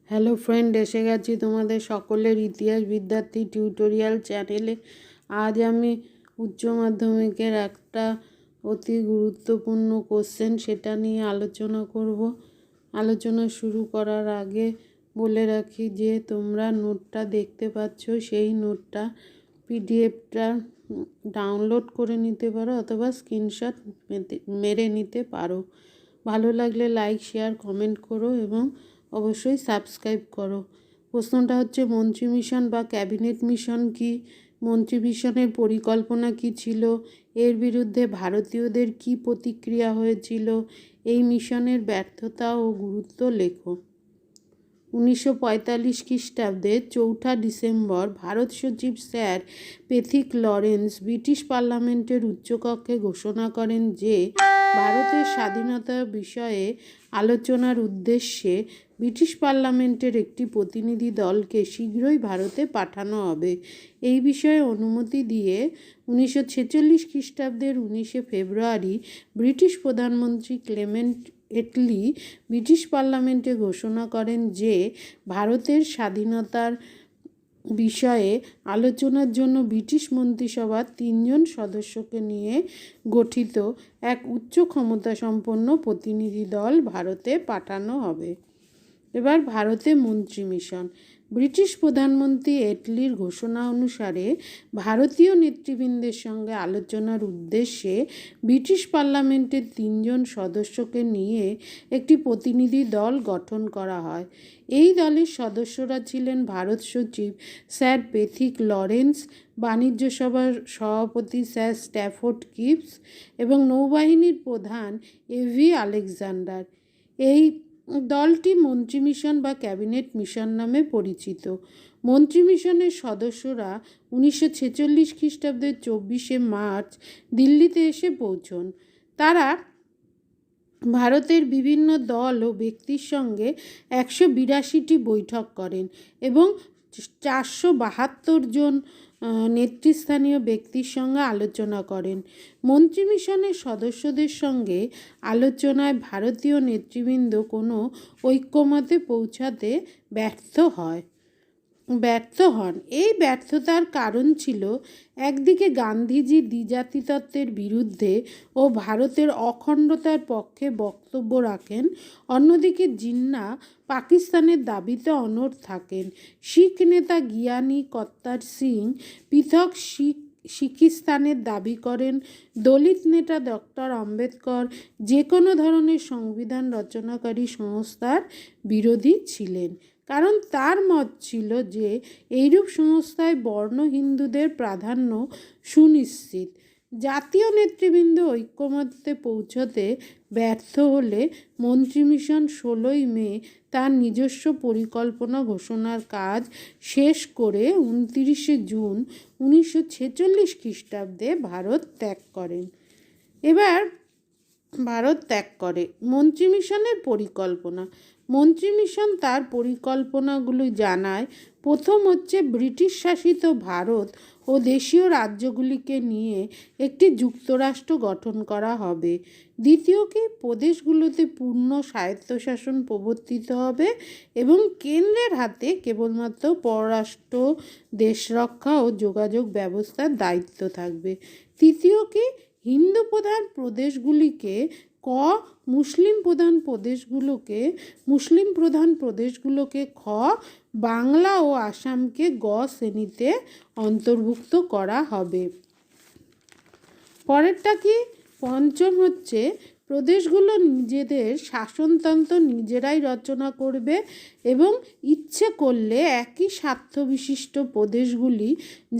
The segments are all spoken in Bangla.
হ্যালো ফ্রেন্ড, এসে গেছি তোমাদের সকলের ইতিহাস বিদ্যার্থী টিউটোরিয়াল চ্যানেলে। আজ আমি উচ্চ মাধ্যমিকের একটা অতি গুরুত্বপূর্ণ কোশ্চেন সেটা নিয়ে আলোচনা করব। আলোচনা শুরু করার আগে বলে রাখি যে তোমরা নোটটা দেখতে পাচ্ছ, সেই নোটটা পিডিএফটা ডাউনলোড করে নিতে পারো অথবা স্ক্রিনশট মেরে নিতে পারো। ভালো লাগলে লাইক, শেয়ার, কমেন্ট করো এবং অবশ্যই সাবস্ক্রাইব করো। প্রশ্নটা হচ্ছে, মন্ত্রী মিশন বা ক্যাবিনেট মিশন কি? মন্ত্রী মিশনের পরিকল্পনা কি ছিল? এর বিরুদ্ধে ভারতীয়দের কি প্রতিক্রিয়া হয়েছিল? এই মিশনের ব্যর্থতা ও গুরুত্ব লেখো। 1945 খ্রিস্টাব্দে 4 ডিসেম্বর ভারত সচিব স্যার প্যাথিক লরেন্স ব্রিটিশ পার্লামেন্টের উচ্চকক্ষে ঘোষণা করেন যে ভারতের স্বাধীনতা বিষয়ে আলোচনার উদ্দেশ্যে ব্রিটিশ পার্লামেন্টের একটি প্রতিনিধি দলকে শীঘ্রই ভারতে পাঠানো হবে। এই বিষয়ে অনুমতি দিয়ে 1946 খ্রিস্টাব্দের 19 ফেব্রুয়ারি ব্রিটিশ প্রধানমন্ত্রী ক্লেমেন্ট এটলি ব্রিটিশ পার্লামেন্টে ঘোষণা করেন যে ভারতের স্বাধীনতার বিষয়ে আলোচনার জন্য ব্রিটিশ মন্ত্রিসভার 3 জন সদস্যকে নিয়ে গঠিত এক উচ্চ ক্ষমতাসম্পন্ন প্রতিনিধি দল ভারতে পাঠানো হবে। এবার ভারতে মন্ত্রী মিশন। ব্রিটিশ প্রধানমন্ত্রী এটলির ঘোষণা অনুসারে ভারতীয় নেতৃবৃন্দের সঙ্গে আলোচনার উদ্দেশ্যে ব্রিটিশ পার্লামেন্টের 3 জন সদস্যকে নিয়ে একটি প্রতিনিধি দল গঠন করা হয়। এই দলের সদস্যরা ছিলেন ভারত সচিব স্যার প্যাথিক লরেন্স, বাণিজ্য সভার সভাপতি স্যার স্ট্যাফোর্ড কিপস এবং নৌবাহিনীর প্রধান এভি আলেকজান্ডার। এই দলটি মন্ত্রী মিশন বা ক্যাবিনেট মিশন নামে পরিচিত। মন্ত্রী মিশনের সদস্যরা 1946 খ্রিস্টাব্দের 24 মার্চ দিল্লিতে এসে পৌঁছন। তারা ভারতের বিভিন্ন দল ও ব্যক্তির সঙ্গে 182টি বৈঠক করেন এবং 472 জন নেতৃস্থানীয় ব্যক্তির সঙ্গে আলোচনা করেন। মন্ত্রী মিশনের সদস্যদের সঙ্গে আলোচনায় ভারতীয় নেতৃবৃন্দ কোনো ঐক্যমতে পৌঁছাতে ব্যর্থ হন। এই ব্যর্থতার কারণ ছিল, একদিকে গান্ধীজি দ্বিজাতি তত্ত্বের বিরুদ্ধে ও ভারতের অখণ্ডতার পক্ষে বক্তব্য রাখেন, অন্যদিকে জিন্নাহ পাকিস্তানের দাবিতে অনড় থাকেন। শিখ নেতা জ্ঞানী কর্তার সিং পৃথক শিখিস্তানের দাবি করেন। দলিত নেতা ডক্টর আম্বেদকর যে কোনো ধরনের সংবিধান রচনাকারী সংস্থার বিরোধী ছিলেন, কারণ তার মত ছিল যে এইরূপ সংস্থায় বর্ণ হিন্দুদের প্রাধান্য সুনিশ্চিত। জাতীয় নেতৃবৃন্দ ঐক্যমত্যে পৌঁছতে ব্যর্থ হলে মন্ত্রী মিশন 16 মে তার নিজস্ব পরিকল্পনা ঘোষণার কাজ শেষ করে 29 জুন 1946 খ্রিস্টাব্দে ভারত ত্যাগ করেন। এবার ভারত ত্যাগ করে। মন্ত্রী মিশনের পরিকল্পনা। মন্ত্রী মিশন তার পরিকল্পনাগুলি জানায়। প্রথম হচ্ছে, ব্রিটিশ শাসিত ভারত ও দেশীয় রাজ্যগুলিকে নিয়ে একটি যুক্তরাষ্ট্র গঠন করা হবে। দ্বিতীয় কি, প্রদেশগুলোতে পূর্ণ স্বায়ত্তশাসন প্রবর্তিত হবে এবং কেন্দ্রের হাতে কেবলমাত্র পররাষ্ট্র, দেশরক্ষা ও যোগাযোগ ব্যবস্থার দায়িত্ব থাকবে। তৃতীয় কি, হিন্দু প্রধান প্রদেশগুলিকে মুসলিম প্রধান প্রদেশগুলোকে বাংলা ও আসামকে শ্রেণীতে অন্তর্ভুক্ত করা হবে। পরেরটা কি, পঞ্চম হচ্ছে, প্রদেশগুলো নিজেদের শাসনতন্ত্র নিজেরাই রচনা করবে এবং ইচ্ছে করলে একই স্বার্থ বিশিষ্ট প্রদেশগুলি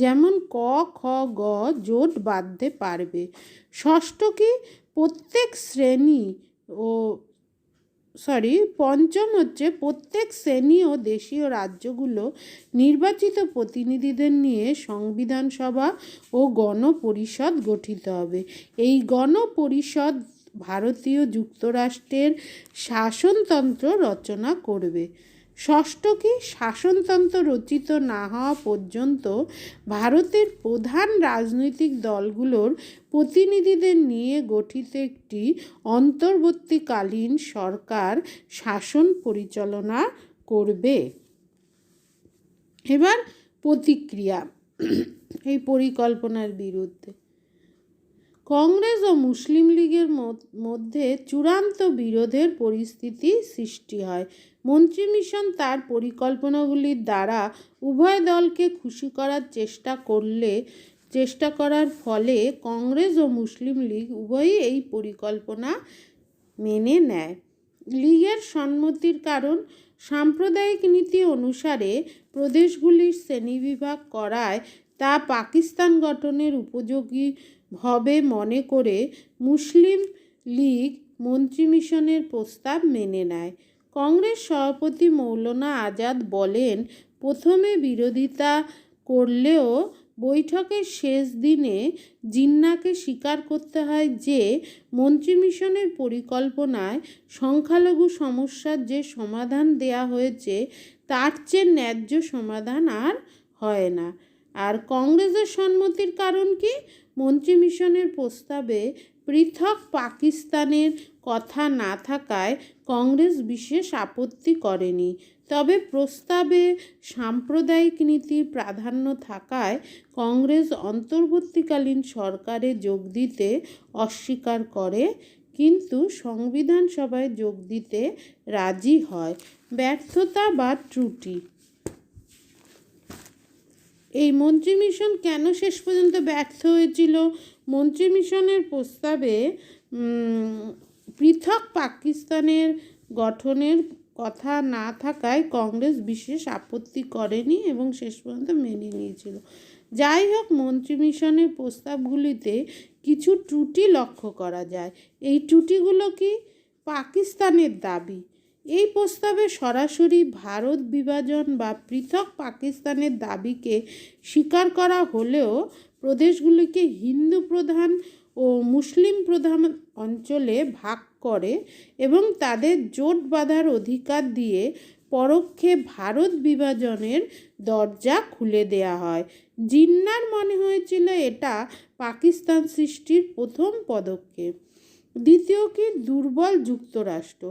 যেমন খ, গ জোট বাঁধতে পারবে। ষষ্ঠ কি, পঞ্চম হচ্ছে, প্রত্যেক শ্রেণী ও দেশীয় রাজ্যগুলো নির্বাচিত প্রতিনিধিদের নিয়ে সংবিধান সভা ও গণপরিষদ গঠিত হবে। এই গণপরিষদ ভারতীয় যুক্তরাষ্ট্রের শাসনতন্ত্র রচনা করবে। ষষ্ঠ কি, শাসনতন্ত্র রচিত না হওয়া পর্যন্ত ভারতের প্রধান রাজনৈতিক দলগুলোর প্রতিনিধিদের নিয়ে গঠিত একটি অন্তর্বর্তীকালীন সরকার শাসন পরিচালনা করবে। এবার প্রতিক্রিয়া এই পরিকল্পনার বিরুদ্ধে। কংগ্রেস ও মুসলিম লীগের মধ্যে চূড়ান্ত বিরোধের পরিস্থিতি সৃষ্টি হয়। মন্ত্রিমিশন তার পরিকল্পনাগুলির দ্বারা উভয় দলকে খুশি করার চেষ্টা করার ফলে কংগ্রেস ও মুসলিম লীগ উভয়ই এই পরিকল্পনা মেনে নেয়। লীগের সম্মতির কারণ, সাম্প্রদায়িক নীতি অনুসারে প্রদেশগুলির শ্রেণীবিভাগ করায় তা পাকিস্তান গঠনের উপযোগী হবে মনে করে মুসলিম লীগ মন্ত্রিমিশনের প্রস্তাব মেনে নেয়। কংগ্রেস সভাপতি মৌলানা আজাদ বলেন, প্রথমে বিরোধিতা করলেও বৈঠকের শেষ দিনে জিন্নাকে স্বীকার করতে হয় যে মন্ত্রিমিশনের পরিকল্পনায় সংখ্যালঘু সমস্যার যে সমাধান দেয়া হয়েছে তার চেয়ে ন্যায্য সমাধান আর হয় না। আর কংগ্রেসের সম্মতির কারণ কি? মন্ত্রিমিশনের প্রস্তাবে পৃথক পাকিস্তানের কথা না থাকায় কংগ্রেস বিশেষ আপত্তি করেনি, তবে প্রস্তাবে সাম্প্রদায়িক নীতির প্রাধান্য থাকায় কংগ্রেস অন্তর্বর্তীকালীন সরকারে যোগ দিতে অস্বীকার করে, কিন্তু সংবিধান সভায় যোগ দিতে রাজি হয়। ব্যর্থতা বা ত্রুটি। এই মন্ত্রিমিশন কেন শেষ পর্যন্ত ব্যর্থ হয়েছিল? মন্ত্রিমিশনের প্রস্তাবে পৃথক পাকিস্তানের গঠনের কথা না থাকায় কংগ্রেস বিশেষ আপত্তি করেনি এবং শেষ পর্যন্ত মেনে নিয়েছিল। যাই হোক, মন্ত্রিমিশনের প্রস্তাবগুলিতে কিছু ত্রুটি লক্ষ্য করা যায়। এই ত্রুটিগুলো কি? পাকিস্তানের দাবি। এই প্রস্তাবে সরাসরি ভারত বিভাজন বা পৃথক পাকিস্তানের দাবিকে স্বীকার করা হলেও প্রদেশগুলিকে হিন্দু প্রধান ও মুসলিম প্রধান অঞ্চলে ভাগ করে এবং তাদের জোট বাঁধার অধিকার দিয়ে পরোক্ষে ভারত বিভাজনের দরজা খুলে দেয়া হয়। জিন্নার মনে হয়েছিল এটা পাকিস্তান সৃষ্টির প্রথম পদক্ষেপ। দ্বিতীয় কি? দুর্বল যুক্তরাষ্ট্র।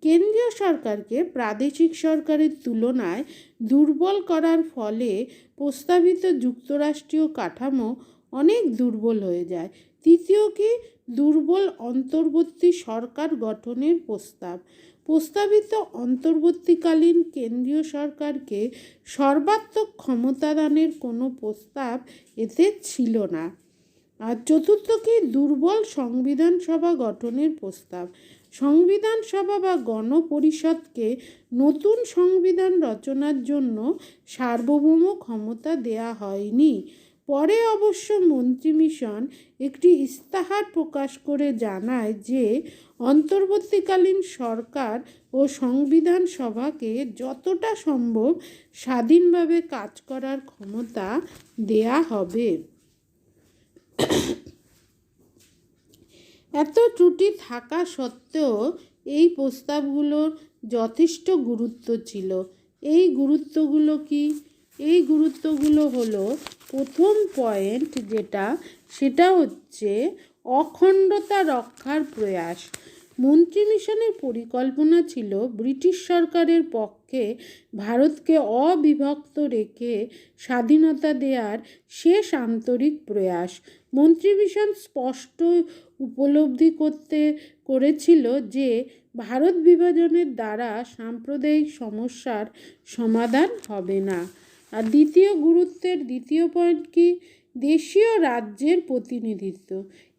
কেন্দ্রীয় সরকারকে প্রাদেশিক সরকারের তুলনায় দুর্বল করার ফলে প্রস্তাবিত যুক্তরাষ্ট্রীয় কাঠামো অনেক দুর্বল হয়ে যায়। তৃতীয় কি? দুর্বল অন্তর্বর্তী সরকার গঠনের প্রস্তাবিত অন্তর্বর্তীকালীন কেন্দ্রীয় সরকারকে সর্বাত্মক ক্ষমতাদানের কোনো প্রস্তাব এতে ছিল না। আর চতুর্থ কি? দুর্বল সংবিধান সভা গঠনের প্রস্তাব। সংবিধান সভা বা গণপরিষদকে নতুন সংবিধান রচনার জন্য সার্বভৌম ক্ষমতা দেয়া হয়নি। পরে অবশ্য মন্ত্রিমিশন একটি ইস্তাহার প্রকাশ করে জানায় যে অন্তর্বর্তীকালীন সরকার ও সংবিধান সভাকে যতটা সম্ভব স্বাধীনভাবে কাজ করার ক্ষমতা দেয়া হবে। এত ত্রুটি থাকা সত্ত্বেও এই প্রস্তাবগুলোর যথেষ্ট গুরুত্ব ছিল। এই গুরুত্বগুলো কি? এই গুরুত্বগুলো হলো, প্রথম পয়েন্ট সেটা হচ্ছে অখণ্ডতা রক্ষার প্রয়াস। মন্ত্রিমিশনের পরিকল্পনা ছিল ব্রিটিশ সরকারের পক্ষে ভারতকে অবিভক্ত রেখে স্বাধীনতা দেওয়ার শেষ আন্তরিক প্রয়াস। মন্ত্রিমিশন স্পষ্ট উপলব্ধি করেছিল যে ভারত বিভাজনের দ্বারা সাম্প্রদায়িক সমস্যার সমাধান হবে না। আর দ্বিতীয় পয়েন্ট কি? দেশীয় রাজ্যের প্রতিনিধিত্ব।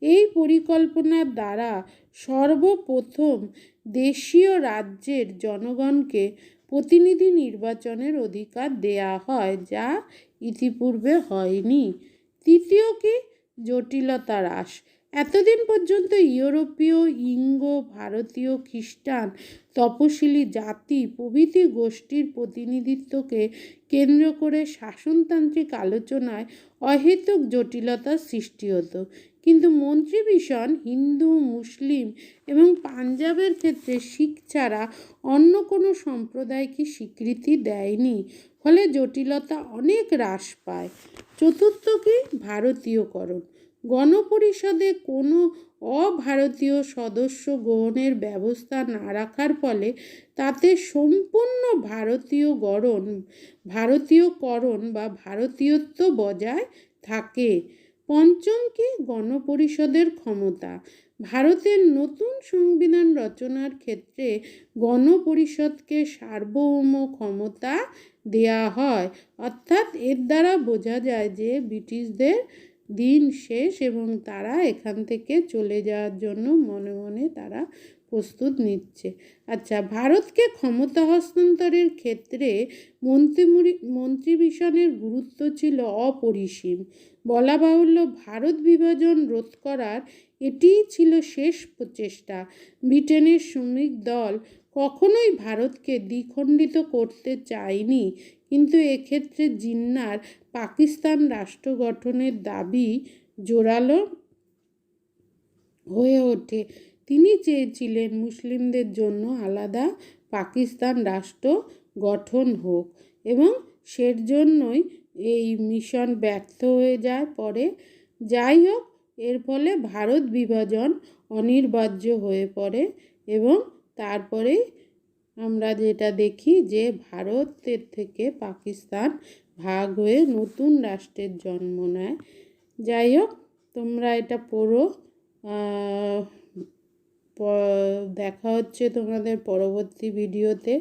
এই পরিকল্পনার দ্বারা সর্বপ্রথম দেশীয় রাজ্যের জনগণকে প্রতিনিধি নির্বাচনের অধিকার দেয়া হয়, যা ইতিপূর্বে হয়নি। তৃতীয় কি? জটিলতা হ্রাস। এতদিন পর্যন্ত ইউরোপীয়, ইঙ্গো ভারতীয়, খ্রিস্টান, তপশিলি জাতি প্রভৃতি গোষ্ঠীর প্রতিনিধিত্বকে কেন্দ্র করে শাসনতান্ত্রিক আলোচনায় অহেতুক জটিলতার সৃষ্টি হতো, কিন্তু মন্ত্রিমিশন হিন্দু, মুসলিম এবং পাঞ্জাবের ক্ষেত্রে শিখ ছাড়া অন্য কোনো সম্প্রদায়কে স্বীকৃতি দেয়নি, ফলে জটিলতা অনেক হ্রাস পায়। চতুর্থ কি? ভারতীয়করণ। গণপরিষদে কোনো অভারতীয় সদস্য গ্রহণের ব্যবস্থা না রাখার ফলে তাতে সম্পূর্ণ ভারতীয়করণ বা ভারতীয়ত্ব বজায় থাকে। পঞ্চম কি? গণপরিষদের ক্ষমতা। ভারতের নতুন সংবিধান রচনার ক্ষেত্রে গণপরিষদকে সার্বভৌম ক্ষমতা দেয়া হয়। অর্থাৎ এর দ্বারা বোঝা যায় যে ব্রিটিশদের দিন শেষ এবং তারা এখান থেকে চলে যাওয়ার জন্য মনে মনে তারা প্রস্তুত নিচ্ছে। আচ্ছা, ভারতকে ক্ষমতা হস্তান্তরের ক্ষেত্রে মন্ত্রিমিশনের গুরুত্ব ছিল অপরিসীম। বলা বাহুল্য, ভারত বিভাজন রোধ করার এটিই ছিল শেষ প্রচেষ্টা। ব্রিটেনের শ্রমিক দল কখনোই ভারতকে দ্বিখণ্ডিত করতে চায়নি, কিন্তু এক্ষেত্রে জিন্নার পাকিস্তান রাষ্ট্র গঠনের দাবি জোরালো হয়ে ওঠে। তিনি চেয়েছিলেন মুসলিমদের জন্য আলাদা পাকিস্তান রাষ্ট্র গঠন হোক এবং সেজন্যই এই মিশন ব্যর্থ হয়ে যায় পরে। যাই হোক, এর ফলে ভারত বিভাজন অনিবার্য হয়ে পড়ে এবং তারপরেই আমরা যেটা দেখি যে ভারতের থেকে পাকিস্তান ভাগ হয়ে নতুন রাষ্ট্রের জন্ম নেয়। যাই হোক, তোমরা এটা পড়ো। দেখা হচ্ছে তোমাদের পরবর্তী ভিডিওতে।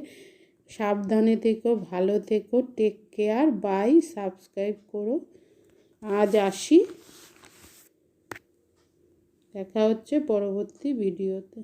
সাবধানে থেকো, ভালো থেকো, টেক কেয়ার, বাই। সাবস্ক্রাইব করো। আজ আসি, দেখা হচ্ছে পরবর্তী ভিডিওতে।